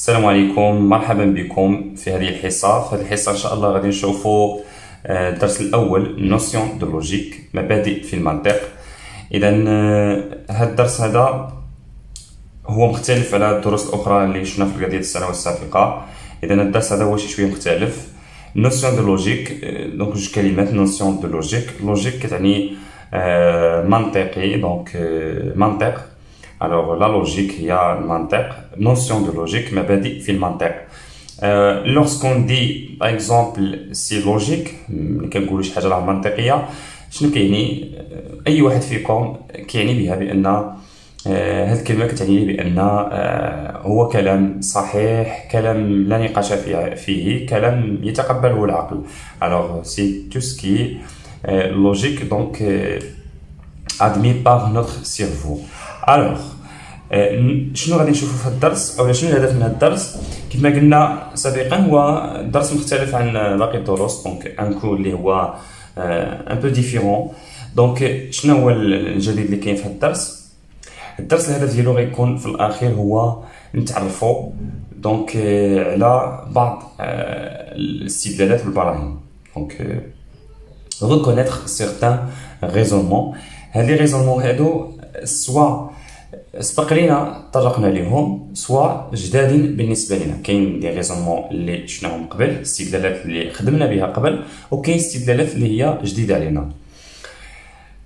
السلام عليكم، مرحبا بكم في هذه الحصة. في هذه الحصة إن شاء الله غادي نشوفوا الدرس الأول نوسيون دو لوجيك، مبادئ في المنطق. إذا هذا الدرس هذا هو مختلف على الدروس الأخرى اللي شفنا في القضية السنوات السابقة. إذا الدرس هذا هو شوية مختلف. نوسيون دو لوجيك، دونك جوج كلمات. نوسيون دو لوجيك، لوجيك كتعني منطقي، دونك منطق. Alors la logique هي المنطق. notion de logique مبادئ في المنطق. lorsqu'on dit par exemple c'est logique، ملي كنقولوا شي حاجه راه منطقيه، شنو كيعني؟ اي واحد فيكم كيعني بها بان هذه الكلمه كتعني بان هو كلام صحيح، كلام لا نقاش فيه، كلام يتقبله العقل. alors c'est tout ce qui est logique donc admis par notre cerveau. الوغ شنو غادي نشوفوا في الدرس، او شنو الهدف من هذا الدرس؟ كما قلنا سابقا هو درس مختلف عن باقي الدروس، دونك ان كور اللي هو ان بو ديفيرون. دونك شنو هو الجديد اللي كاين في هذا الدرس؟ الدرس الهدف ديالو غيكون في الاخير هو نتعرفوا دونك على بعض الاستدلالات والبراهين، دونك reconnaître certains raisonnements. هاد لي ريزونمون هادو سوا سبق لينا طرقنا ليهم، سوا جداد بالنسبه لنا. كاين دي ريزونمون اللي شفناهم قبل، استدلالات اللي خدمنا بها قبل، وكاين استدلالات اللي هي جديده علينا.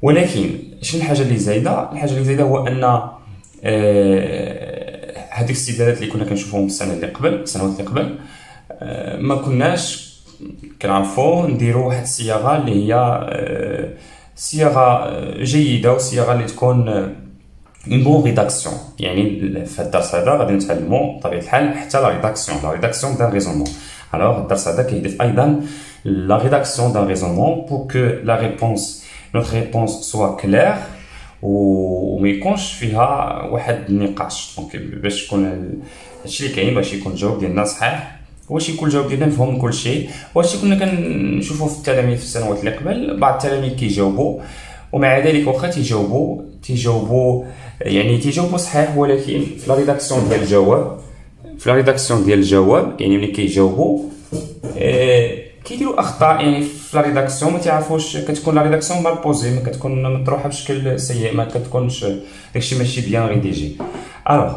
ولكن شنو الحاجه اللي زايده؟ الحاجه اللي زايده هو ان هذيك الاستدلالات اللي كنا كنشوفوهم السنه اللي قبل، السنوات اللي قبل، ما كناش كنعرفوا نديروا واحد الصياغه اللي هي صياغه جيده، وصياغه اللي تكون اون بون ريداكسيون. يعني في الدرس هذا غادي نتعلموا بطبيعه الحال حتى لا ريداكسيون دان ريزونمون. الوغ الدرس هذا كيهدف ايضا لا ريداكسيون دان ريزونمون بور كو لا ريبونس نوتر ريبونس سوا كلير وما يكونش فيها واحد النقاش. دونك باش يكون هادشي اللي كاين، باش يكون الجواب ديالنا صحيح، واش يكون الجواب ديالنا مفهوم من كل شيء. واش كنا كنشوفوا في التلاميذ في السنوات اللي قبل، بعض التلاميذ كيجاوبوا ومع ذلك واخا تيجاوبوا يعني تيجاوبوا صحيح، ولكن في لا ريداكسيون ديال الجواب، يعني ملي كيجاوبوا كيديروا اخطاء. يعني في لا ريداكسيون ما تعرفوش، كتكون لا ريداكسيون مال بوزي، ما كتكون مطروحه بشكل سيء، ما كتكونش داكشي ماشي بيان ريديجي. الوغ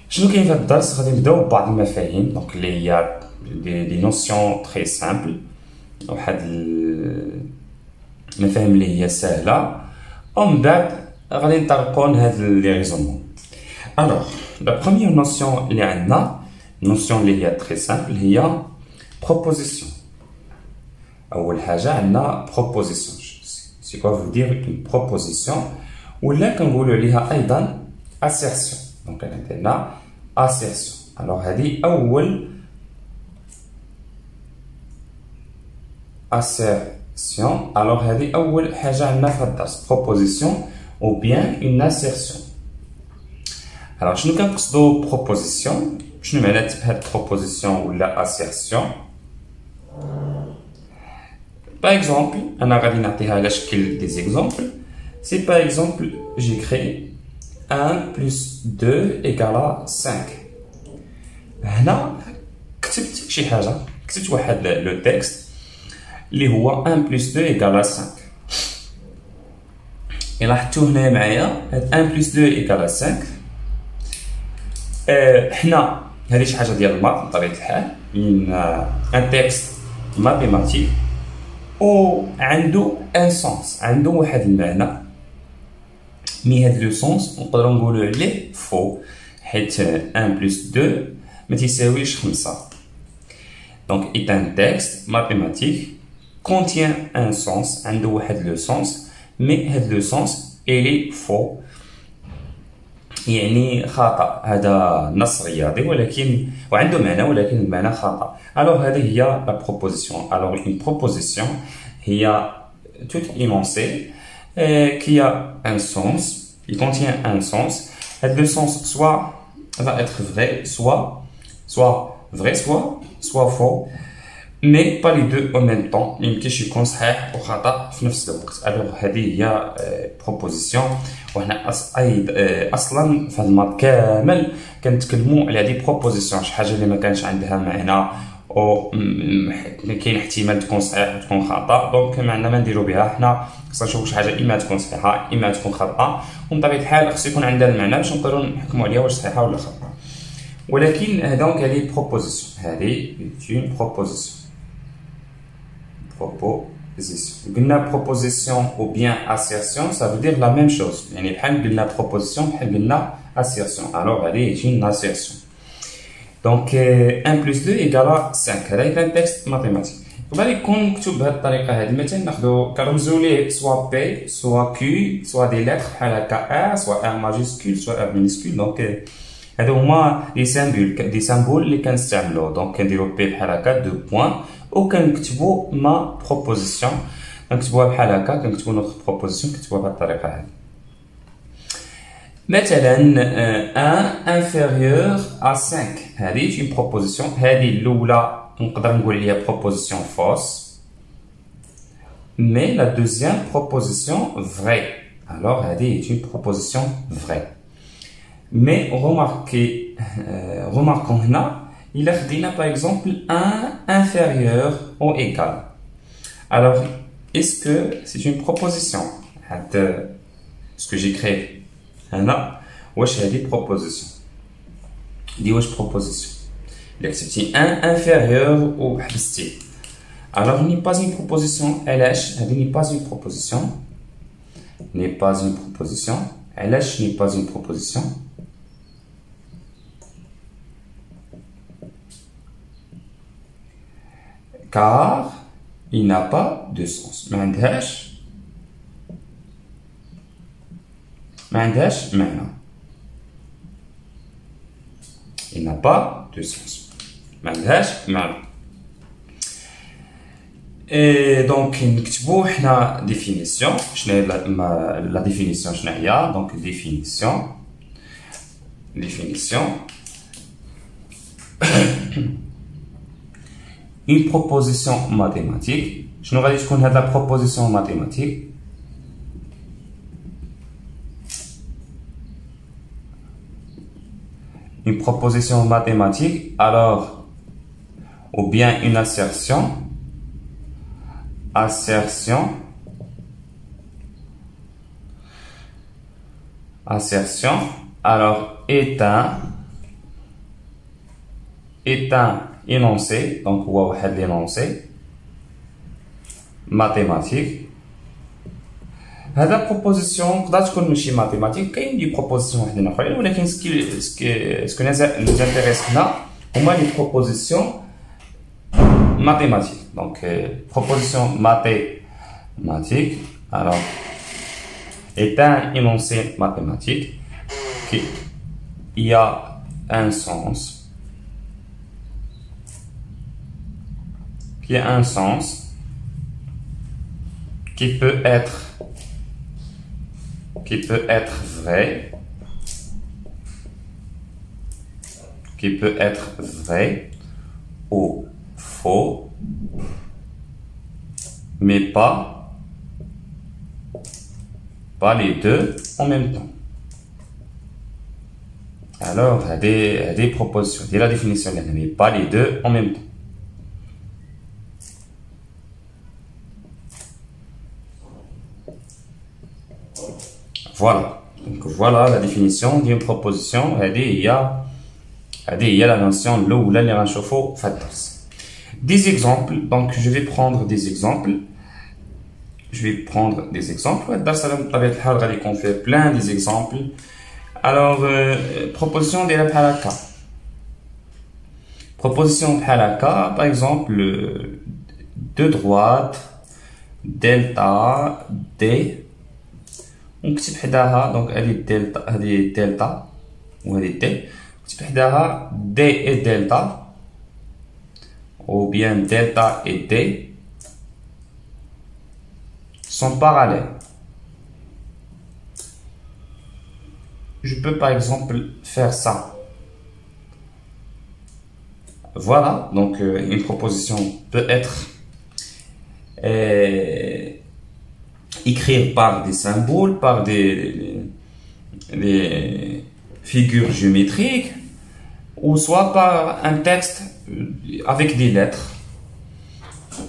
شنو كاين في هذا الدرس؟ غادي نبداو ببعض المفاهيم دونك اللي هي دي نوسيون تري سامبل، واحد المفاهيم اللي هي سهله، ومن بعد غادي نطرقوا لهاد لي ريزونمون. الوغ لا بروميير نوسيون اللي عندنا، نوسيون اللي هي تري سامبل، هي بروبوزيسيون. اول حاجه عندنا بروبوزيسيون. سي كوا فو دير اون بروبوزيسيون، ولا كنقولوا عليها ايضا assertion. دونك عندنا assertion. الوغ هذه اول assertion. الوغ هذه اول حاجه عندنا في الدرس، proposition ou bien une assertion. الوغ شنو كنقصدوا proposition؟ شنو معنات هاد proposition ولا assertion؟ par exemple انا غادي نعطيها على شكل دي زيكزامبل. سي par exemple j'écris 1 plus 2 égale 5. هنا كتبت شي حاجه، كتبت واحد لو تكست اللي هو 1 plus 2 égale 5. لاحظتوا هنايا معايا هاد 1 plus 2 égale 5. حنا هذه شي حاجه ديال الماط بطبيعه الحال، ان تكست ماتيماتيك و عنده ان سونس، عنده واحد المعنى. مي هاد لو سونس نقدروا نقولوا عليه فو، حيت 1 plus 2 ما تيساويش 5. دونك est un texte mathématique contient un sens، عنده واحد لو سونس، مي هاد لو سونس إلي فو، يعني خطأ. هذا نص رياضي ولكن وعنده معنى، ولكن المعنى خطأ. الوغ هذه هي لا بروبوزيسيون. الوغ اون بروبوزيسيون هي توت énoncé qui a un sens, il contient un sens. Le sens soit va être vrai, soit faux, mais pas les deux en même temps. يمكنش يكون صحيح وخطأ في نفس الوقت. alors هذه هي بروبوزيسيون. وحنا اصلا في هذا الماط كامل كنتكلموا على دي بروبوزيسيون، شي حاجه اللي ما كانش عندها معنى او كاين احتمال تكون صحيحه تكون خطا، دونك ما عندنا ما نديرو بها. حنا خصنا نشوفوا شي حاجه اما تكون صحيحه اما تكون خطا، ومن طبيعه الحال خص يكون عندها المعنى باش نقدروا نحكموا عليها واش صحيحه ولا خطا. ولكن دونك هذه بروبوزيسيون، هذه اون بروبوزيسيون. proposition. قلنا proposition ou bien assertion, ça veut dire la même chose. يعني بحال قلنا proposition بحال قلنا assertion. Alors هذه هي une assertion. Donc 1 plus 2 égale 5. هذا هو un texte mathématique. يقدر يكون مكتوب بهذه الطريقه هذه. مثلا ناخذ كنرمزوا ليه soit P soit Q soit des lettres بحال هكا R soit R majuscule soit R minuscule. Donc هادو هما لي سامبول اللي كنستعملو. دونك كنديرو بي بحال هكا دو بوين وكنكتبو ما بروبوزيسيون، كنكتبوها بحال هكا، كنكتبو نوتر بروبوزيسيون كنكتبوها بهاد الطريقه هادي. مثلا ان انفيريور ا 5، هادي اون بروبوزيسيون. هادي الاولى نقدر نقول عليها بروبوزيسيون فوس، مي لا دوزيام بروبوزيسيون فري. الوغ هادي اون بروبوزيسيون فري. Mais remarquons هنا إلا خدينا par exemple 1 inférieur ou égal. Alors, est-ce que c'est une proposition? Ce que j'ai créé هنا واش هذه proposition؟ دي واش proposition؟ إلا كتبتي 1 inférieur و حبستي، alors n'est pas une proposition. علاش هذه n'est pas une proposition؟ n'est pas une proposition. علاش n'est pas une proposition؟ car il n'a pas de sens. ما عندهاش معنى. il n'a pas de sens. ما عندهاش معنى. et donc نكتبو حنا définition. شنو هي la définition؟ شنو هي؟ donc définition une proposition mathématique. شنو غادي تكون هاد لا proposition mathématique؟ une proposition mathématique, alors ou bien une assertion alors est un énoncé. Donc هو واحد l'énoncé mathématique. هذا proposition تقدر تكون ماشي mathématique. كاين دي proposition وحدين اخرين، ولكن سكو nous intéresse هنا هما les propositions mathématiques. Donc proposition mathématique alors est un énoncé mathématique qui a un sens, qui peut être vrai ou faux, mais pas les deux en même temps. Alors des propositions, c'est la définition, mais pas les deux en même temps. Voilà. Donc voilà la définition d'une proposition. Il y a la notion l'oula اللي غنشوفو في الدرس. Des exemples. Donc je vais prendre des exemples. الدرس هذا بطبيعة الحال غادي يكون فيه plein des exemples. Alors proposition ديالها بحال هكا. Proposition بحال هكا par exemple de droite delta d. ونكتب حداها دونك هذه دلتا وهذه دي، نكتب حداها دي اي دلتا ou bien delta et d sont parallèles. Je peux par exemple faire ça. Voilà, donc une proposition peut être écrire par des symboles, par des figures géométriques, ou soit par un texte avec des lettres.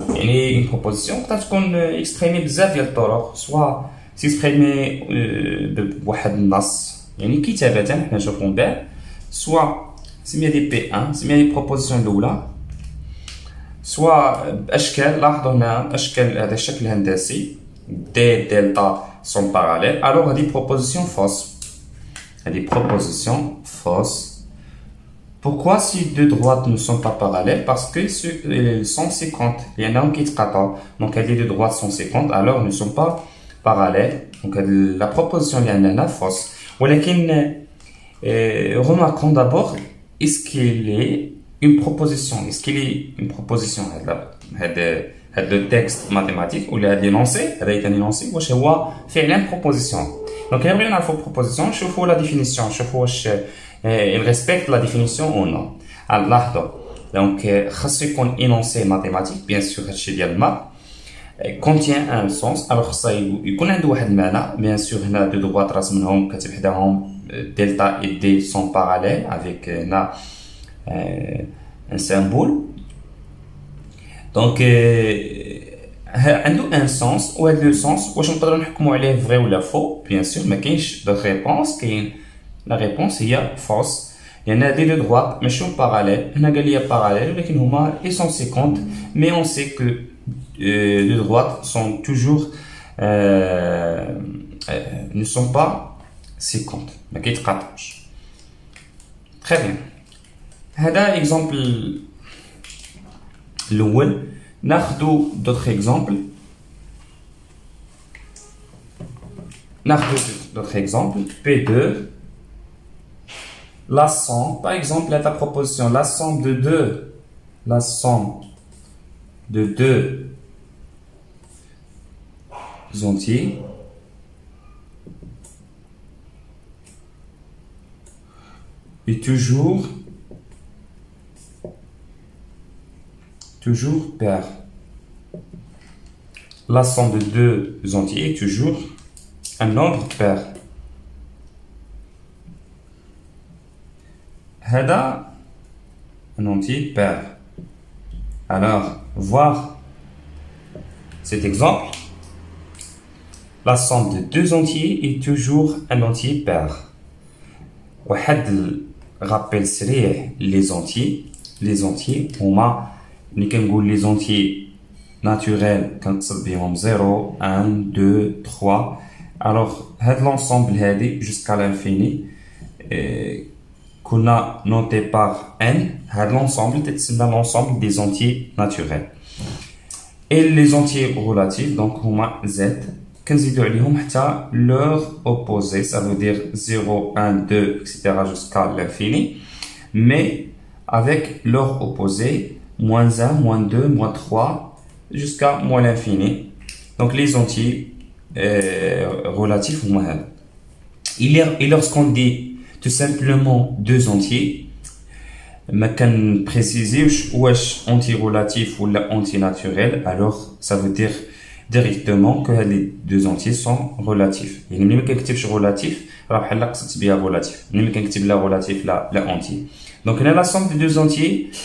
يعني une proposition تقدر تكون exprimée بزاف ديال الطرق، soit s'exprimer بواحد النص يعني كتابة حنا نشوفو من بعد، soit سميها دي بي 1 سميها دي بروبوزيسيون الاولى، سوا باشكال. لاحظوا هنا اشكال، هذا الشكل الهندسي دي دلتا سون باراليل، الوغ هذه بروبوزيسيون فوس، هذه بروبوزيسيون فوس. Pourquoi si deux droites ne sont pas parallèles? Parce que ils sont 50. Il y en a un qui est 14. Donc, les deux droites sont 50, alors ils ne sont pas parallèles. Donc, la proposition il y en a fausse. ولكن remarquons d'abord, est-ce qu'il est une proposition? Est-ce qu'il est une proposition? هذا التكست mathématique ou هذا l'énoncé، هذا est un énoncé واش هو فعلا proposition. Donc, il y a une proposition. نشوفوا la définition. نشوفوا واش il respecte la définition ou non. Alors, donc, خاصو يكون énoncé mathématique, bien sûr, هادشي ديال الماء contient un sens. alors خاصو يكون عنده واحد المعنى. bien sûr هنا دو droites راس منهم كتب حداهم delta et d sont parallèles avec هنا un symbole. donc عنده un sens. وهذا لو sens واش نقدروا نحكموا عليه vrai ولا faux؟ bien sûr ما كاينش d'autre réponse. كاين la réponse هي fausse. Il y en a des deux droites mais sont parallèles. هنا قال لي parallèles ولكن هما ils sont 50 mais on sait que deux droites sont toujours ne sont pas 50 ما كيتقاطعوش. très bien. هذا exemple الاول. ناخذ d'autres exemples. d'autres exemples. P2 la somme, par exemple, la proposition, la somme de deux entiers est toujours paire. La somme de deux entiers est toujours un nombre pair. هذا un entier pair. Alors, voir cet exemple. La somme de deux entiers est toujours un entier pair. واحد rappel سريع les entiers هما اللي كنقول les entiers naturels كنقصد بهم 0 1 2 3. alors هاد l'ensemble هادي jusqu'à l'infini qu'on a noté par n, l'ensemble c'est l'ensemble des entiers naturels. Et les entiers relatifs, donc z, كنزيدو عليهم حتى leur opposé, ça veut dire 0, 1, 2, etc. jusqu'à l'infini, mais avec leur opposé, moins 1, moins 2, moins 3, jusqu'à moins l'infini. Donc les entiers relatifs, et lorsqu'on dit tout simplement deux entiers, ما كان préciser واش anti relatif ou anti naturel, alors ça veut dire directement que les deux entiers sont relatifs. يعني ملي ما كنكتبش relatif راه بحال قصدت بها relatif. ملي ما كنكتب لا relatif لا anti. donc هنا la somme de deux entiers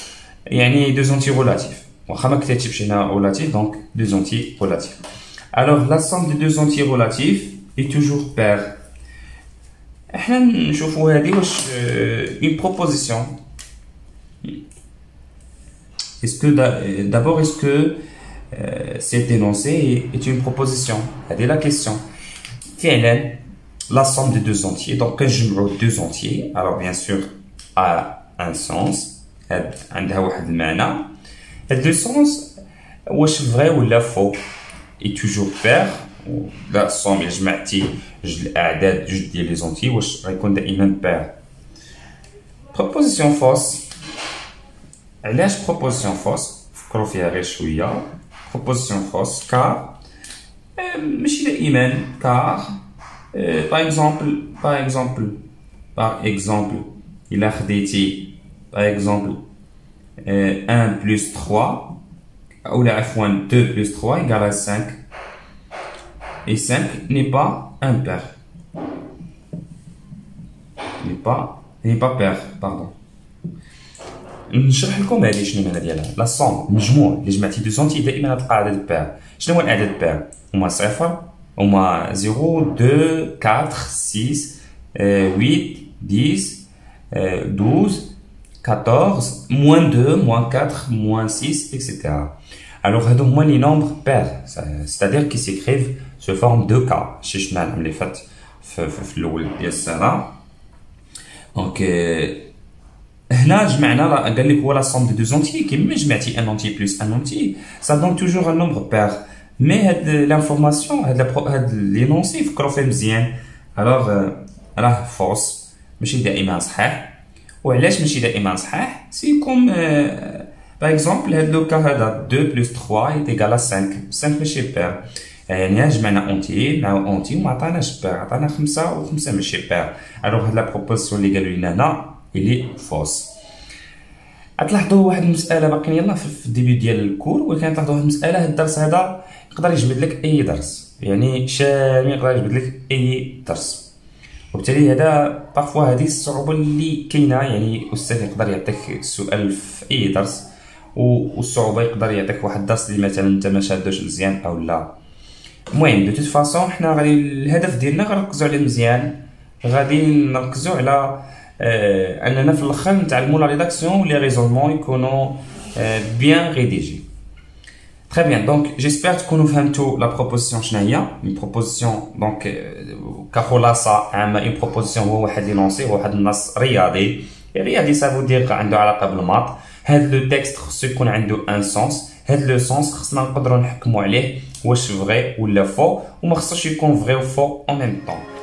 يعني deux entiers relatifs. واخا ما كتبتش هنا relatif, donc deux entiers relatifs. alors la somme de deux entiers relatifs est toujours paire. احنا نشوفوا هذه واش une proposition. est-ce que d'abord est-ce que cet énoncé est une proposition? هذه la question. فعلا la somme de deux entiers, donc كنجمعوا deux entiers, alors bien sûr a un sens, عندها واحد المعنى. هاد le sens واش vrai ولا faux est toujours paire. لا somme إلا جمعتي جوج الأعداد جوج ديال لي زونتي واش غيكون دائما paire. proposition fausse. علاش proposition fausse؟ فكروا فيها غير شويه. proposition fausse car ماشي دائما car par exemple إلا خديتي par exemple 1 plus 3 ou عفوا 2 plus 3 égale à 5. et 5 n'est pas impair. N'est pas pair, pardon. نشرح لكم هذه شنو المعنى ديالها. لا سوم مجموع اللي جمعتي دو زونتي دائما غتلقى عدد بير. شنو هو العدد بير؟ هما صفر، هما 0 2 4 6 8 10 12 14 moins 2 moins 4 moins 6 etc. Alors هادو هما لي نومبر بير، c'est-à-dire qui s'écrivent sous forme de k. شي شفنا العام اللي فات في الاول ديال السنه. دونك هنا جمعنا قال لك هو لا somme de deux entiers كيما جمعتي un entier plus un entier ça donne toujours un nombre pair. مي هاد لانفورماسيون هاد لينونسي فكروا فيه مزيان. الوغ راه فوس، ماشي دائما صحيح. وعلاش ماشي دائما صحيح؟ سي كوم باغ اكزومبل هاد لو كا هذا 2 بلس 3 est égal à 5. 5 ماشي بير، يعني جمعنا اونتي مع اونتي وما عطاناش بير، عطانا 5 و5 ماشي بير. الوغ هاد لا بروبوزيسيون اللي قالوا لنا هنا اللي فوس. غتلاحظوا واحد المساله باقيين يلاه في الديبي ديال الكور، ولكن تلاحظوا واحد المساله. هاد الدرس هذا يقدر يجبد لك اي درس، يعني شامل يقدر يجبد لك اي درس. وبالتالي هذا بارفوا هذه الصعوبه اللي كاينه، يعني الاستاذ يقدر يعطيك السؤال في اي درس، والصعوبه يقدر يعطيك واحد الدرس اللي مثلا انت ما شادوش مزيان او لا. المهم دو توت فاصون حنا غادي الهدف ديالنا غنركزوا عليه مزيان، غادي نركزوا على اننا في الاخر نتعلموا لا ريداكسيون و لي ريزونمون يكونوا بيان ريديجي. Très bien, donc j'espère تكونوا فهمتوا la proposition شنو هي. une proposition donc كخلاصة عامة une proposition هو واحد لينونسي، هو واحد النص رياضي. رياضي سافو دير عنده علاقة بالماط. هاد لو تكست خصو يكون عنده ان سونس، هاد لو سونس خصنا نقدروا نحكموا عليه واش فغي ولا فو، وما خصوش يكون فغي و فو en même temps.